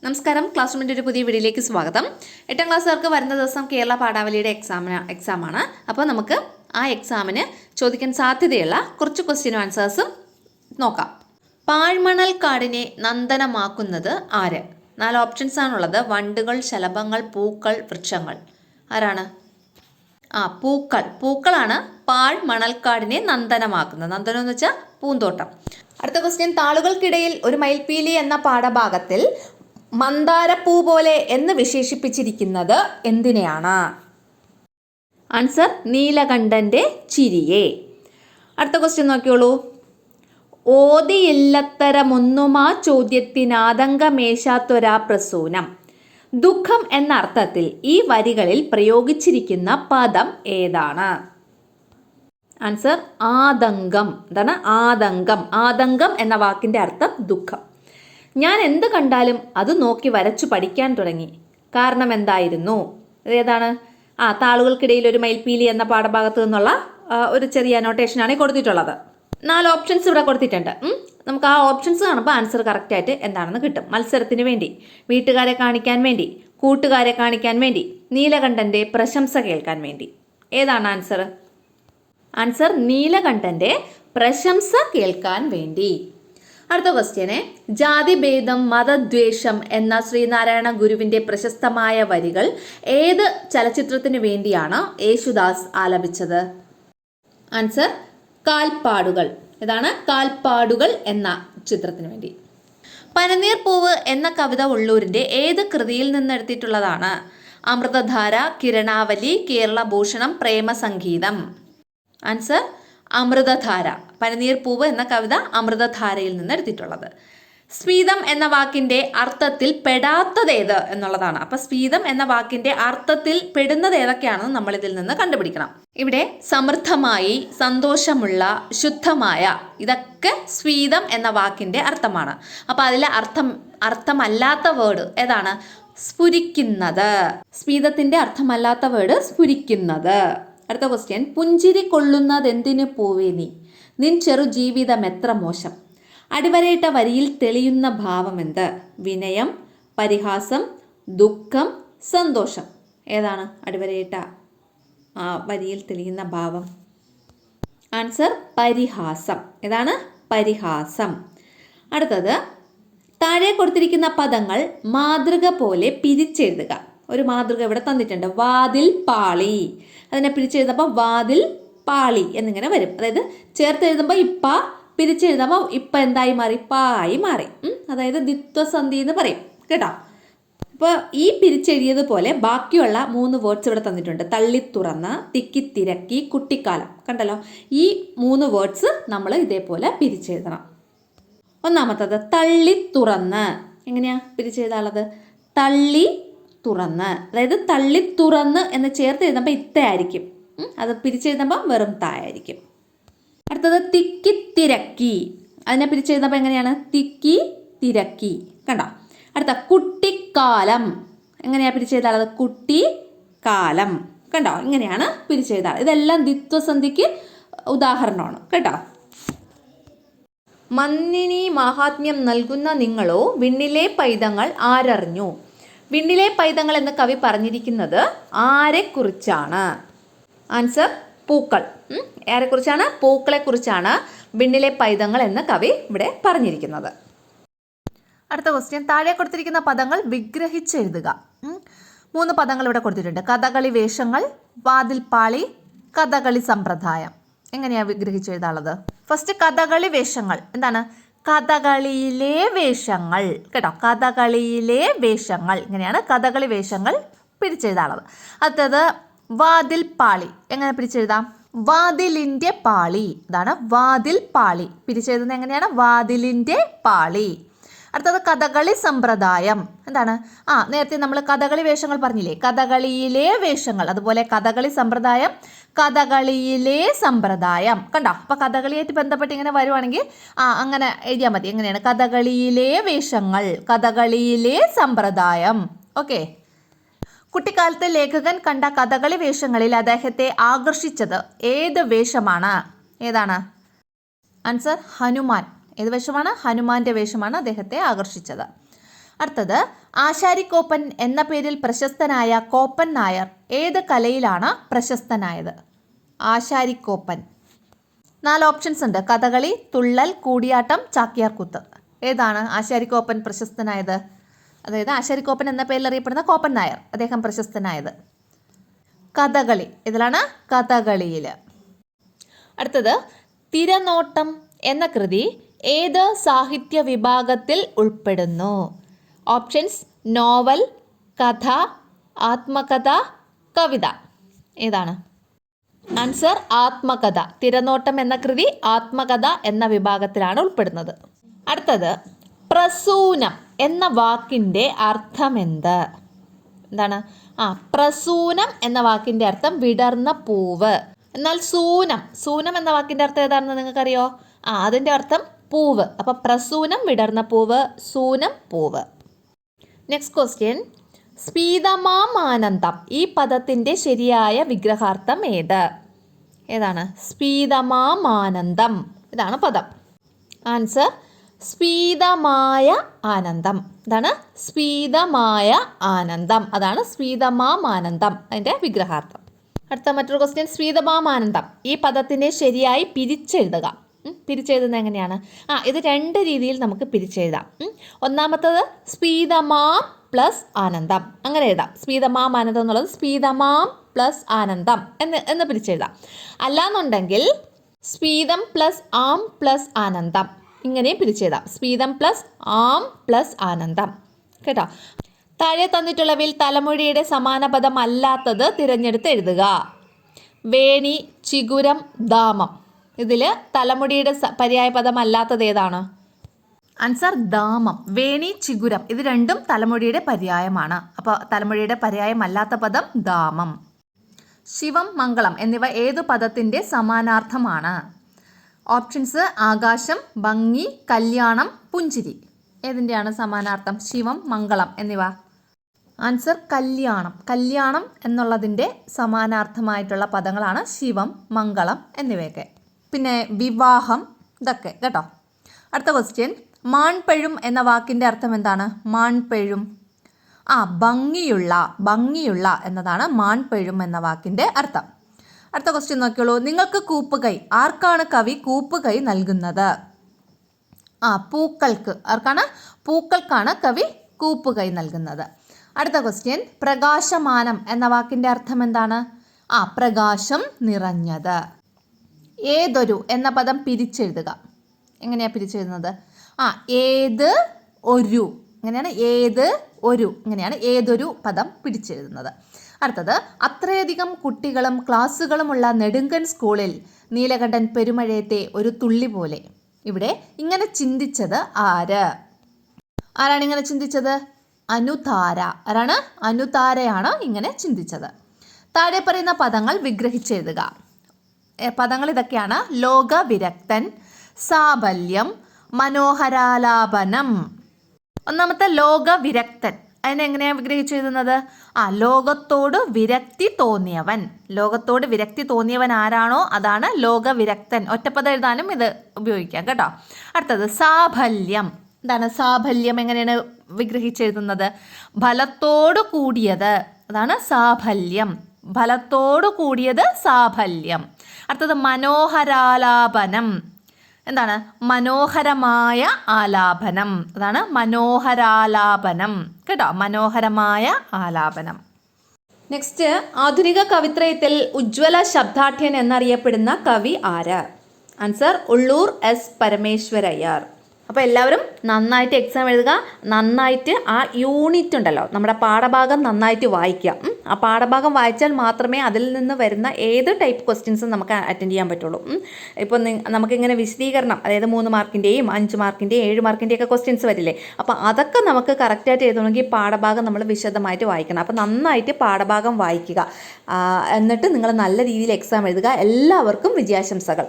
നമസ്കാരം. ക്ലാസ് റൂമിൻ്റെ ഒരു പുതിയ വീഡിയോയിലേക്ക് സ്വാഗതം. 8ാം ക്ലാസ്സുകാർക്ക് വരുന്ന ദിവസം കേരള പാഠാവലിയുടെ എക്സാമാണ്. അപ്പോൾ നമുക്ക് ആ എക്സാമിന് ചോദിക്കാൻ സാധ്യതയുള്ള കുറച്ച് ക്വസ്റ്റ്യൻ ആൻസേഴ്സും നോക്കാം. പാഴ്മണൽ കാടിനെ നന്ദനമാക്കുന്നത് ആര്? 4 ഓപ്ഷൻസ് ആണുള്ളത്. വണ്ടുകൾ, ശലഭങ്ങൾ, പൂക്കൾ, വൃക്ഷങ്ങൾ. ആരാണ്? പൂക്കളാണ് പാഴ്മണൽക്കാടിനെ നന്ദനമാക്കുന്നത്. നന്ദനം എന്ന് വെച്ചാൽ പൂന്തോട്ടം. അടുത്ത ക്വസ്റ്റ്യൻ, താളുകൾക്കിടയിൽ ഒരു മയിൽപ്പീലി എന്ന പാഠഭാഗത്തിൽ മന്ദാരപ്പൂ പോലെ എന്ന് വിശേഷിപ്പിച്ചിരിക്കുന്നത് എന്തിനെയാണ്? ആൻസർ നീലകണ്ഠന്റെ ചിരിയെ. അടുത്ത ക്വസ്റ്റ്യൻ നോക്കിയോളൂ. ഓതിയില്ലത്തരമൊന്നുമാ ചോദ്യത്തിനാതങ്കമേശാത്തൊരാ പ്രസൂനം. ദുഃഖം എന്ന അർത്ഥത്തിൽ ഈ വരികളിൽ പ്രയോഗിച്ചിരിക്കുന്ന പദം ഏതാണ്? ആൻസർ ആതങ്കം. എന്താണ് ആതങ്കം? ആതങ്കം എന്ന വാക്കിന്റെ അർത്ഥം ദുഃഖം. ഞാൻ എന്ത് കണ്ടാലും അത് നോക്കി വരച്ചു പഠിക്കാൻ തുടങ്ങി. കാരണം എന്തായിരുന്നു? ഏതാണ്? താളുകൾക്കിടയിൽ ഒരു മയിൽപ്പീലി എന്ന പാഠഭാഗത്ത് നിന്നുള്ള ഒരു ചെറിയ നോട്ടേഷനാണ് കൊടുത്തിട്ടുള്ളത്. 4 ഓപ്ഷൻസ് ഇവിടെ കൊടുത്തിട്ടുണ്ട്. നമുക്ക് ആ ഓപ്ഷൻസ് കാണുമ്പോൾ ആൻസർ കറക്റ്റായിട്ട് എന്താണെന്ന് കിട്ടും. മത്സരത്തിന് വേണ്ടി, വീട്ടുകാരെ കാണിക്കാൻ വേണ്ടി, കൂട്ടുകാരെ കാണിക്കാൻ വേണ്ടി, നീലകണ്ഠന്റെ പ്രശംസ കേൾക്കാൻ വേണ്ടി. ഏതാണ് ആൻസർ? ആൻസർ നീലകണ്ഠന്റെ പ്രശംസ കേൾക്കാൻ വേണ്ടി. അടുത്ത ക്വസ്റ്റ്യന്, ജാതിഭേദം മതദ്വേഷം എന്ന ശ്രീനാരായണ ഗുരുവിന്റെ പ്രശസ്തമായ വരികൾ ഏത് ചലച്ചിത്രത്തിന് വേണ്ടിയാണ് യേശുദാസ് ആലപിച്ചത്? ആൻസർ കാൽപ്പാടുകൾ. ഇതാണ് കാൽപ്പാടുകൾ എന്ന ചിത്രത്തിന് വേണ്ടി. പനിനീർ പൂവ് എന്ന കവിത ഉള്ളൂരിന്റെ ഏത് കൃതിയിൽ നിന്നെടുത്തിട്ടുള്ളതാണ്? അമൃതധാര, കിരണാവലി, കേരളഭൂഷണം, പ്രേമസംഗീതം. ആൻസർ അമൃതധാര. പനിനീർ പൂവ് എന്ന കവിത അമൃതധാരയിൽ നിന്ന് എടുത്തിട്ടുള്ളത്. സ്ഫീതം എന്ന വാക്കിന്റെ അർത്ഥത്തിൽ പെടാത്തതേത് എന്നുള്ളതാണ്. അപ്പൊ സ്ഫീതം എന്ന വാക്കിന്റെ അർത്ഥത്തിൽ പെടുന്നത് ഏതൊക്കെയാണെന്ന് നമ്മൾ ഇതിൽ നിന്ന് കണ്ടുപിടിക്കണം. ഇവിടെ സമൃദ്ധമായി, സന്തോഷമുള്ള, ശുദ്ധമായ, ഇതൊക്കെ സ്ഫീതം എന്ന വാക്കിന്റെ അർത്ഥമാണ്. അപ്പൊ അതിലെ അർത്ഥമല്ലാത്ത വേർഡ് ഏതാണ്? സ്ഫുരിക്കുന്നത്. സ്ഫീതത്തിന്റെ അർത്ഥമല്ലാത്ത വേർഡ് സ്ഫുരിക്കുന്നത്. അടുത്ത ക്വസ്റ്റ്യൻ, പുഞ്ചിരി കൊള്ളുന്നതെന്തിനു പൂവേ നീ, നിൻ ചെറു ജീവിതം എത്ര മോശം. അടിവരയിട്ട വരിയിൽ തെളിയുന്ന ഭാവം എന്ത്? വിനയം, പരിഹാസം, ദുഃഖം, സന്തോഷം. ഏതാണ് അടിവരയിട്ട വരിയിൽ തെളിയുന്ന ഭാവം? ആൻസർ പരിഹാസം. ഏതാണ്? പരിഹാസം. അടുത്തത്, താഴെ കൊടുത്തിരിക്കുന്ന പദങ്ങൾ മാതൃക പോലെ പിരിച്ചെഴുതുക. ഒരു മാതൃക ഇവിടെ തന്നിട്ടുണ്ട്. വാതിൽ പാളി. അതിനെ പിരിച്ചെഴുതുമ്പോൾ വാതിൽ പാളി എന്നിങ്ങനെ വരും. അതായത് ചേർത്ത് എഴുതുമ്പോൾ ഇപ്പ, പിരിച്ചെഴുതുമ്പോൾ ഇപ്പ എന്തായി മാറി? പായി മാറി. അതായത് ദ്വിത്വസന്ധി എന്ന് പറയും കേട്ടോ. അപ്പോൾ ഈ പിരിച്ചെഴുതിയതുപോലെ ബാക്കിയുള്ള 3 വേർഡ്സ് ഇവിടെ തന്നിട്ടുണ്ട്. തള്ളിത്തുറന്ന്, തിക്കിത്തിരക്കി, കുട്ടിക്കാലം. കണ്ടല്ലോ, ഈ 3 വേർഡ്സ് നമ്മൾ ഇതേപോലെ പിരിച്ചെഴുതണം. ഒന്നാമത്തത് തള്ളിത്തുറന്ന്. എങ്ങനെയാ പിരിച്ചെഴുതാനുള്ളത്? തള്ളി തുറന്ന്. അതായത് തള്ളിത്തുറന്ന് എന്ന് ചേർത്ത് എഴുതുമ്പോൾ ഇത്തയായിരിക്കും. അത് പിരിച്ചെഴുതുമ്പോൾ വെറും തായായിരിക്കും. അടുത്തത് തിക്കിത്തിരക്കി. അതിനെ പിരിച്ചെഴുതുമ്പോൾ എങ്ങനെയാണ്? തിക്കി തിരക്കി. കണ്ടോ? അടുത്ത കുട്ടിക്കാലം. എങ്ങനെയാ പിരിച്ചെഴുതാനുള്ളത്? കുട്ടിക്കാലം. കണ്ടോ? ഇങ്ങനെയാണ് പിരിച്ചെഴുതാറ്. ഇതെല്ലാം ദ്വിത്വസന്ധിക്ക് ഉദാഹരണമാണ് കേട്ടോ. മന്നിനി മാഹാത്മ്യം നൽകുന്ന നിങ്ങളോ വിണ്ണിലെ പൈതങ്ങൾ ആരറിഞ്ഞു. വിണ്ണിലെ പൈതങ്ങൾ എന്ന് കവി പറഞ്ഞിരിക്കുന്നത് ആരെക്കുറിച്ചാണ്? ആൻസർ പൂക്കൾ. ആരെക്കുറിച്ചാണ്? പൂക്കളെ കുറിച്ചാണ് വിണ്ണിലെ പൈതങ്ങൾ എന്ന് കവി ഇവിടെ പറഞ്ഞിരിക്കുന്നത്. അടുത്ത ക്വസ്റ്റ്യൻ, താഴെ കൊടുത്തിരിക്കുന്ന പദങ്ങൾ വിഗ്രഹിച്ചെഴുതുക. 3 പദങ്ങൾ ഇവിടെ കൊടുത്തിട്ടുണ്ട്. കഥകളി വേഷങ്ങൾ, വാതിൽപ്പാളി, കഥകളി സമ്പ്രദായം. എങ്ങനെയാ വിഗ്രഹിച്ചെഴുതാനുള്ളത്? ഫസ്റ്റ് കഥകളി വേഷങ്ങൾ. എന്താണ്? കഥകളിയിലെ വേഷങ്ങൾ. കേട്ടോ, കഥകളിയിലെ വേഷങ്ങൾ. ഇങ്ങനെയാണ് കഥകളി വേഷങ്ങൾ പിരിച്ചെഴുതാനുള്ളത്. അടുത്തത് വാതിൽ പാളി. എങ്ങനെ പിരിച്ചെഴുതാം? വാതിലിന്റെ പാളി. ഇതാണ് വാതിൽ പാളി. പിരിച്ചെഴുതുന്നത് എങ്ങനെയാണ്? വാതിലിന്റെ പാളി. അടുത്തത് കഥകളി സമ്പ്രദായം. എന്താണ്? നേരത്തെ നമ്മൾ കഥകളി വേഷങ്ങൾ പറഞ്ഞില്ലേ? കഥകളിയിലെ വേഷങ്ങൾ. അതുപോലെ കഥകളി സമ്പ്രദായം, കഥകളിയിലെ സമ്പ്രദായം. കണ്ടോ? അപ്പൊ കഥകളിയായിട്ട് ബന്ധപ്പെട്ട് ഇങ്ങനെ വരുവാണെങ്കിൽ അങ്ങനെ എഴുതിയാൽ മതി. എങ്ങനെയാണ്? കഥകളിയിലെ വേഷങ്ങൾ, കഥകളിയിലെ സമ്പ്രദായം. ഓക്കെ. കുട്ടിക്കാലത്തെ ലേഖകൻ കണ്ട കഥകളി വേഷങ്ങളിൽ അദ്ദേഹത്തെ ആകർഷിച്ചത് ഏത് വേഷമാണ്? ഏതാണ്? ആൻസർ ഹനുമാൻ. ഏത് വേഷമാണ്? ഹനുമാന്റെ വേഷമാണ് അദ്ദേഹത്തെ ആകർഷിച്ചത്. അടുത്തത് ആശാരിക്കോപ്പൻ എന്ന പേരിൽ പ്രശസ്തനായ കോപ്പൻ നായർ ഏത് കലയിലാണ് പ്രശസ്തനായത്? ആശാരിക്കോപ്പൻ. 4 ഓപ്ഷൻസ് ഉണ്ട്. കഥകളി, തുള്ളൽ, കൂടിയാട്ടം, ചാക്യാർകൂത്ത്. ഏതാണ് ആശാരിക്കോപ്പൻ പ്രശസ്തനായത്? അതായത് ആശാരിക്കോപ്പൻ എന്ന പേരിൽ അറിയപ്പെടുന്ന കോപ്പൻ നായർ അദ്ദേഹം പ്രശസ്തനായത് കഥകളി. ഇതിലാണ് കഥകളിയിൽ. അടുത്തത്, തിരനോട്ടം എന്ന കൃതി ഏത് സാഹിത്യ വിഭാഗത്തിൽ ഉൾപ്പെടുന്നു? ഓപ്ഷൻസ്: നോവൽ, കഥ, ആത്മകഥ, കവിത. ഏതാണ് ആൻസർ? ആത്മകഥ. തിരനോട്ടം എന്ന കൃതി ആത്മകഥ എന്ന വിഭാഗത്തിലാണ് ഉൾപ്പെടുന്നത്. അടുത്തത്, പ്രസൂനം എന്ന വാക്കിൻ്റെ അർത്ഥമെന്ത്? എന്താണ്? പ്രസൂനം എന്ന വാക്കിൻ്റെ അർത്ഥം വിടർന്ന പൂവ്. എന്നാൽ സൂനം എന്ന വാക്കിൻ്റെ അർത്ഥം ഏതാണെന്ന് നിങ്ങൾക്കറിയോ? അതിൻ്റെ അർത്ഥം പൂവ്. അപ്പം പ്രസൂനം വിടർന്ന പൂവ്, സൂനം പൂവ്. നെക്സ്റ്റ് ക്വസ്റ്റ്യൻ, സ്ഫീതമാമാനന്ദം ഈ പദത്തിൻ്റെ ശരിയായ വിഗ്രഹാർത്ഥം ഏതാണ്? സ്ഫീതമാമാനന്ദം. ഇതാണ് പദം. ആൻസർ: സ്ഫീതമായ ആനന്ദം. ഇതാണ് സ്ഫീതമായ ആനന്ദം. അതാണ് സ്ഫീതമാമാനന്ദം അതിൻ്റെ വിഗ്രഹാർത്ഥം. അടുത്ത മറ്റൊരു ക്വസ്റ്റ്യൻ, സ്ഫീതമാമാനന്ദം ഈ പദത്തിനെ ശരിയായി പിരിച്ചെഴുതുക. പിരിച്ചെഴുതുന്നത് എങ്ങനെയാണ്? ഇത് 2 രീതിയിൽ നമുക്ക് പിരിച്ചെഴുതാം. ഒന്നാമത്തത് സ്ഫീതമാം പ്ലസ് ആനന്ദം, അങ്ങനെ എഴുതാം. സ്ഫീതമാം ആനന്ദം എന്നുള്ളത് സ്ഫീതമാം പ്ലസ് ആനന്ദം എന്ന് പിരിച്ചെഴുതാം. അല്ലാന്നുണ്ടെങ്കിൽ സ്ഫീതം പ്ലസ് ആം പ്ലസ് ആനന്ദം ഇങ്ങനെ പിരിച്ചെഴുതാം. സ്ഫീതം പ്ലസ് ആം പ്ലസ് ആനന്ദം. കേട്ടോ? താഴെ തന്നിട്ടുള്ളവയിൽ തലമൊഴിയുടെ സമാന പദം അല്ലാത്തത് തിരഞ്ഞെടുത്ത് എഴുതുക. വേണി, ചിഗുരം, ദാമം. ഇതിൽ തലമുടിയുടെ പര്യായ പദം അല്ലാത്തത് ഏതാണ്? ആൻസർ: ദാമം. വേണി, ചിഗുരം ഇത് രണ്ടും തലമുടിയുടെ പര്യായമാണ്. അപ്പോൾ തലമുടിയുടെ പര്യായം അല്ലാത്ത പദം ദാമം. ശിവം, മംഗളം എന്നിവ ഏതു പദത്തിൻ്റെ സമാനാർത്ഥമാണ്? ഓപ്ഷൻസ്: ആകാശം, ഭംഗി, കല്യാണം, പുഞ്ചിരി. ഏതിൻ്റെയാണ് സമാനാർത്ഥം? ശിവം, മംഗളം എന്നിവ. ആൻസർ: കല്യാണം. കല്യാണം എന്നുള്ളതിൻ്റെ സമാനാർത്ഥമായിട്ടുള്ള പദങ്ങളാണ് ശിവം, മംഗളം എന്നിവയൊക്കെ. പിന്നെ വിവാഹം, ഇതൊക്കെ. കേട്ടോ? അടുത്ത ക്വസ്റ്റ്യൻ, മാൺപഴും എന്ന വാക്കിൻ്റെ അർത്ഥം എന്താണ്? മാൺപഴും ഭംഗിയുള്ള എന്നതാണ് മാൺപഴും എന്ന വാക്കിൻ്റെ അർത്ഥം. അടുത്ത ക്വസ്റ്റ്യൻ നോക്കിയോളൂ. നിങ്ങൾക്ക് കൂപ്പുകൈ. ആർക്കാണ് കവി കൂപ്പുകൈ നൽകുന്നത്? പൂക്കൾക്ക്. ആർക്കാണ്? പൂക്കൾക്കാണ് കവി കൂപ്പുകൈ നൽകുന്നത്. അടുത്ത ക്വസ്റ്റ്യൻ, പ്രകാശമാനം എന്ന വാക്കിൻ്റെ അർത്ഥം എന്താണ്? പ്രകാശം നിറഞ്ഞത്. ഏതൊരു എന്ന പദം പിരിച്ചെഴുതുക. എങ്ങനെയാണ് പിരിച്ചെഴുതുന്നത്? ഏത് ഒരു. എങ്ങനെയാണ്? ഏത് ഒരു. ഇങ്ങനെയാണ് ഏതൊരു പദം പിടിച്ചെഴുതുന്നത്. അടുത്തത്, അത്രയധികം കുട്ടികളും ക്ലാസ്സുകളുമുള്ള നെടുങ്കൻ സ്കൂളിൽ നീലകണ്ഠൻ പെരുമഴയത്തെ ഒരു തുള്ളി പോലെ. ഇവിടെ ഇങ്ങനെ ചിന്തിച്ചത് ആരാണ് ഇങ്ങനെ ചിന്തിച്ചത്? അനുതാര. ആരാണ്? അനുതാരയാണ് ഇങ്ങനെ ചിന്തിച്ചത്. താഴെ പറയുന്ന പദങ്ങൾ വിഗ്രഹിച്ചെഴുതുക. പദങ്ങൾ ഇതൊക്കെയാണ്: ലോകവിരക്തൻ, സാബല്യം, മനോഹരാലാപനം. ഒന്നാമത്തെ ലോകവിരക്തൻ. അതിനെങ്ങനെയാണ് വിഗ്രഹിച്ചെഴുതുന്നത്? ലോകത്തോട് വിരക്തി തോന്നിയവൻ. ലോകത്തോട് വിരക്തി തോന്നിയവൻ ആരാണോ അതാണ് ലോകവിരക്തൻ. ഒറ്റപ്പദം എഴുതാനും ഇത് ഉപയോഗിക്കാം. കേട്ടോ? അടുത്തത്, സാഫല്യം. എന്താണ് സാഫല്യം? എങ്ങനെയാണ് വിഗ്രഹിച്ചെഴുതുന്നത്? ഫലത്തോട് കൂടിയത്. അതാണ് സാഫല്യം. ഫലത്തോട് കൂടിയത് സാഫല്യം. അടുത്തത്, മനോഹരാലാപനം. എന്താണ്? മനോഹരമായ ആലാപനം. അതാണ് മനോഹരാലാപനം. കേട്ടോ? മനോഹരമായ ആലാപനം. നെക്സ്റ്റ്, ആധുനിക കവിത്രയത്തിൽ ഉജ്ജ്വല ശബ്ദാഠ്യൻ എന്നറിയപ്പെടുന്ന കവി ആര്? Answer: Ulloor S Parameswara Iyer. അപ്പോൾ എല്ലാവരും നന്നായിട്ട് എക്സാം എഴുതുക. നന്നായിട്ട് ആ യൂണിറ്റ് ഉണ്ടല്ലോ, നമ്മുടെ പാഠഭാഗം നന്നായിട്ട് വായിക്കുക. ആ പാഠഭാഗം വായിച്ചാൽ മാത്രമേ അതിൽ നിന്ന് വരുന്ന ഏത് ടൈപ്പ് ക്വസ്റ്റ്യൻസും നമുക്ക് അറ്റൻഡ് ചെയ്യാൻ പറ്റുള്ളൂ. ഇപ്പോൾ നമുക്കിങ്ങനെ വിശദീകരണം, അതായത് 3 മാർക്കിൻ്റെയും 5 മാർക്കിൻ്റെയും 7 മാർക്കിൻ്റെയും ഒക്കെ ക്വസ്റ്റ്യൻസ് വരില്ലേ? അപ്പോൾ അതൊക്കെ നമുക്ക് കറക്റ്റായിട്ട് എഴുതണമെങ്കിൽ പാഠഭാഗം നമ്മൾ വിശദമായിട്ട് വായിക്കണം. അപ്പോൾ നന്നായിട്ട് പാഠഭാഗം വായിക്കുക. എന്നിട്ട് നിങ്ങൾ നല്ല രീതിയിൽ എക്സാം എഴുതുക. എല്ലാവർക്കും വിജയാശംസകൾ.